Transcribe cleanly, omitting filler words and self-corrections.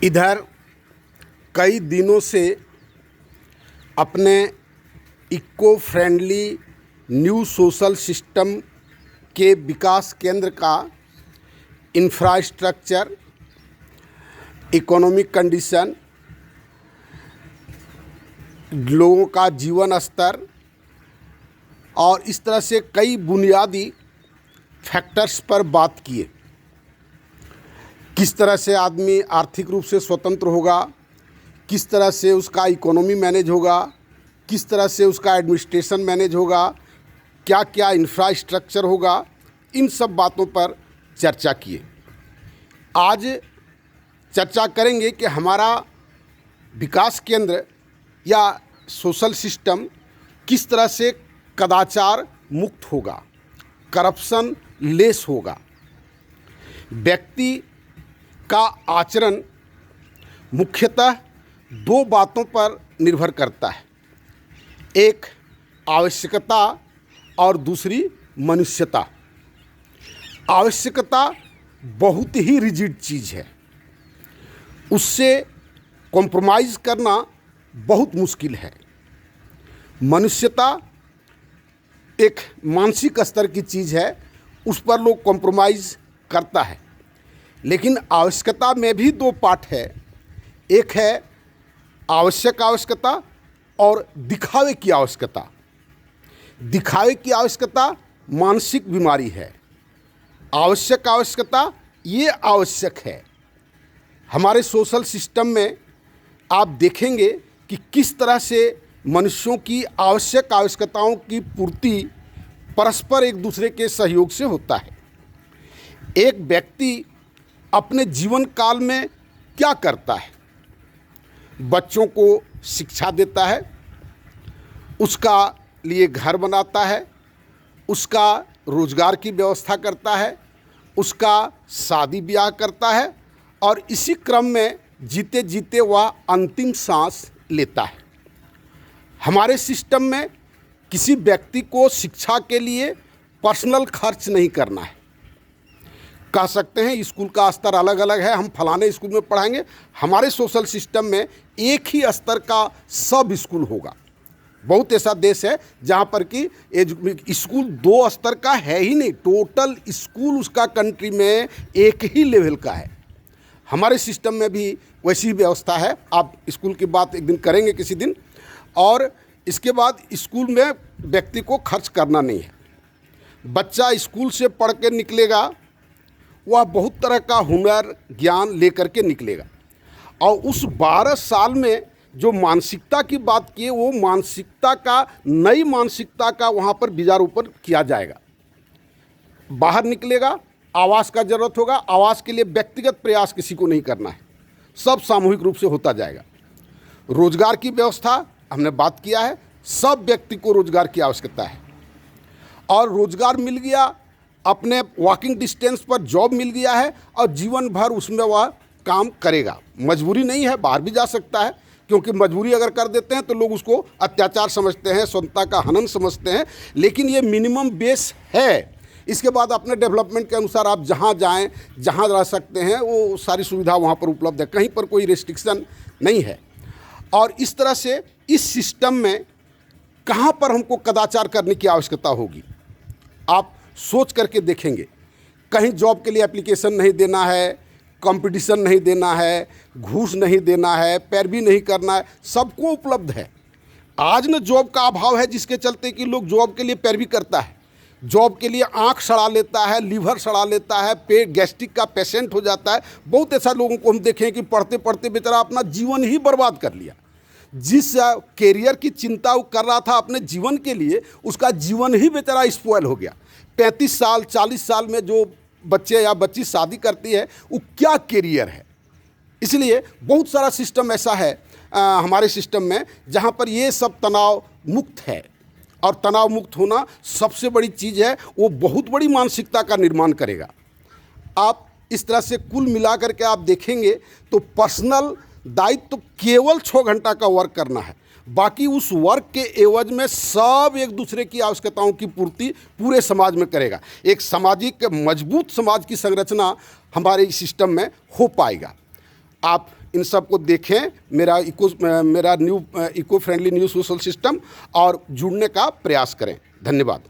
इधर कई दिनों से अपने eco friendly new social system के विकास केंद्र का इंफ्रास्ट्रक्चर, इकोनॉमिक कंडीशन, लोगों का जीवन स्तर और इस तरह से कई बुनियादी फैक्टर्स पर बात किए। किस तरह से आदमी आर्थिक रूप से स्वतंत्र होगा, किस तरह से उसका इकोनॉमी मैनेज होगा, किस तरह से उसका एडमिनिस्ट्रेशन मैनेज होगा, क्या क्या इंफ्रास्ट्रक्चर होगा, इन सब बातों पर चर्चा किए। आज चर्चा करेंगे कि हमारा विकास केंद्र या सोशल सिस्टम किस तरह से कदाचार मुक्त होगा, करप्शन लेस होगा। व्यक्ति का आचरण मुख्यतः दो बातों पर निर्भर करता है, एक आवश्यकता और दूसरी मनुष्यता। आवश्यकता बहुत ही रिजिड चीज़ है, उससे कॉम्प्रोमाइज़ करना बहुत मुश्किल है। मनुष्यता एक मानसिक स्तर की चीज़ है, उस पर लोग कॉम्प्रोमाइज़ करता है। लेकिन आवश्यकता में भी दो पार्ट है, एक है आवश्यक आवश्यकता और दिखावे की आवश्यकता। दिखावे की आवश्यकता मानसिक बीमारी है, आवश्यक आवश्यकता ये आवश्यक है। हमारे सोशल सिस्टम में आप देखेंगे कि किस तरह से मनुष्यों की आवश्यक आवश्यकताओं की पूर्ति परस्पर एक दूसरे के सहयोग से होता है। एक व्यक्ति अपने जीवन काल में क्या करता है? बच्चों को शिक्षा देता है, उसका लिए घर बनाता है, उसका रोजगार की व्यवस्था करता है, उसका शादी ब्याह करता है और इसी क्रम में जीते जीते वह अंतिम सांस लेता है। हमारे सिस्टम में किसी व्यक्ति को शिक्षा के लिए पर्सनल खर्च नहीं करना है। कह सकते हैं स्कूल का स्तर अलग अलग है, हम फलाने स्कूल में पढ़ाएंगे। हमारे सोशल सिस्टम में एक ही स्तर का सब स्कूल होगा। बहुत ऐसा देश है जहाँ पर कि स्कूल दो स्तर का है ही नहीं, टोटल स्कूल उसका कंट्री में एक ही लेवल का है। हमारे सिस्टम में भी वैसी व्यवस्था है। आप स्कूल की बात एक दिन करेंगे किसी दिन। और इसके बाद स्कूल में व्यक्ति को खर्च करना नहीं है। बच्चा स्कूल से पढ़ के निकलेगा, वह बहुत तरह का हुनर ज्ञान लेकर के निकलेगा और उस 12 साल में जो मानसिकता की बात की है, वो मानसिकता का नई मानसिकता का वहाँ पर बीजारोपण किया जाएगा। बाहर निकलेगा, आवास का ज़रूरत होगा, आवास के लिए व्यक्तिगत प्रयास किसी को नहीं करना है, सब सामूहिक रूप से होता जाएगा। रोजगार की व्यवस्था हमने बात किया है, सब व्यक्ति को रोजगार की आवश्यकता है और रोजगार मिल गया, अपने वॉकिंग डिस्टेंस पर जॉब मिल गया है और जीवन भर उसमें वह काम करेगा। मजबूरी नहीं है, बाहर भी जा सकता है, क्योंकि मजबूरी अगर कर देते हैं तो लोग उसको अत्याचार समझते हैं, स्वतंत्रता का हनन समझते हैं। लेकिन ये मिनिमम बेस है। इसके बाद अपने डेवलपमेंट के अनुसार आप जहाँ जाएं, जहाँ रह सकते हैं, वो सारी सुविधा वहाँ पर उपलब्ध है, कहीं पर कोई रिस्ट्रिक्शन नहीं है। और इस तरह से इस सिस्टम में कहाँ पर हमको कदाचार करने की आवश्यकता होगी, आप सोच करके देखेंगे। कहीं जॉब के लिए एप्लीकेशन नहीं देना है, कंपटीशन नहीं देना है, घूस नहीं देना है, पैरवी नहीं करना है, सबको उपलब्ध है। आज न जॉब का अभाव है, जिसके चलते कि लोग जॉब के लिए पैरवी करता है, जॉब के लिए आँख सड़ा लेता है, लीवर सड़ा लेता है, पेट गैस्ट्रिक का पेशेंट हो जाता है। बहुत ऐसा लोगों को हम देखें कि पढ़ते पढ़ते बेचारा अपना जीवन ही बर्बाद कर लिया। जिस कैरियर की चिंता वो कर रहा था अपने जीवन के लिए, उसका जीवन ही बेचारा स्पॉइल हो गया। 35 साल 40 साल में जो बच्चे या बच्ची शादी करती है, वो क्या कैरियर है। इसलिए बहुत सारा सिस्टम ऐसा है हमारे सिस्टम में जहाँ पर ये सब तनाव मुक्त है। और तनाव मुक्त होना सबसे बड़ी चीज़ है, वो बहुत बड़ी मानसिकता का निर्माण करेगा। आप इस तरह से कुल मिलाकर के आप देखेंगे तो पर्सनल दायित्व तो केवल 6 घंटा का वर्क करना है, बाकी उस वर्क के एवज में सब एक दूसरे की आवश्यकताओं की पूर्ति पूरे समाज में करेगा। एक सामाजिक मजबूत समाज की संरचना हमारे इस सिस्टम में हो पाएगा। आप इन सब को देखें, मेरा eco friendly news social system, और जुड़ने का प्रयास करें। धन्यवाद।